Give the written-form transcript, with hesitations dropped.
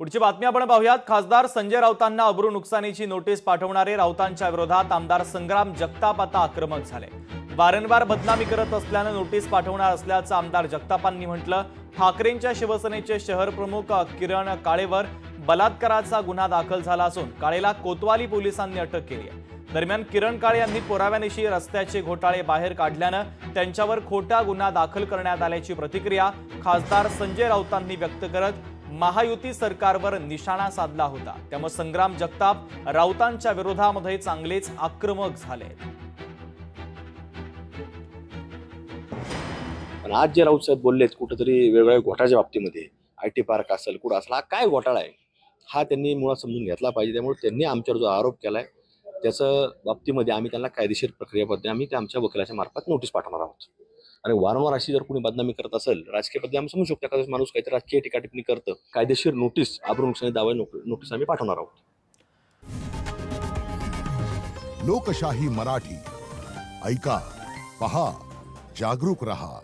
पुढची बातमी आपण पाहूयात। खासदार संजय राऊतांना अब्रू नुकसानीची नोटीस पाठवणारे राऊतांच्या विरोधात आमदार संग्राम जगताप आता आक्रमक झाले। वारंवार बदनामी करत असल्याने नोटीस पाठवणार असल्याचं आमदार जगतापांनी म्हटलं। ठाकरेंच्या शिवसेनेचे शहर प्रमुख किरण काळेवर बलात्काराचा गुन्हा दाखल झाला असून काळेला कोतवाली पोलिसांनी अटक केली आहे। दरम्यान किरण काळे यांनी पुराव्यानिशी रस्त्याचे घोटाळे बाहेर काढल्यानं त्यांच्यावर खोटा गुन्हा दाखल करण्यात आल्याची प्रतिक्रिया खासदार संजय राऊतांनी व्यक्त करत महायुती सरकारवर निशाणा साधला होता। त्यामुळे संग्राम जगताप राऊतांच्या विरोधामध्ये चांगलेच आक्रमक झाले। पण आज जे राऊत साहेब बोललेत कुठेतरी वेगवेगळ्या घोटाळ्याच्या बाबतीमध्ये आयटी पार्क असेल कुठं असेल, हा काय घोटाळा आहे हा त्यांनी मुळात समजून घेतला पाहिजे। त्यामुळे त्यांनी आमच्यावर जो आरोप केलाय त्याच्या बाबतीमध्ये आम्ही त्यांना कायदेशीर प्रक्रियेमध्ये आम्ही ते आमच्या वकिलाच्या मार्फत नोटीस पाठवणार आहोत। आणि वारंवार अशी जर कोणी बदनामी करत असेल राजकीय पद्धती आम्ही समजू शकतो, एखादा माणूस काहीतरी राजकीय टीकाटिप्पणी करतं, कायदेशीर नोटीस अब्रू नुकसानी दावा नोटीस आम्ही पाठवणार आहोत। लोकशाही मराठी ऐका, पहा, जागरूक रहा।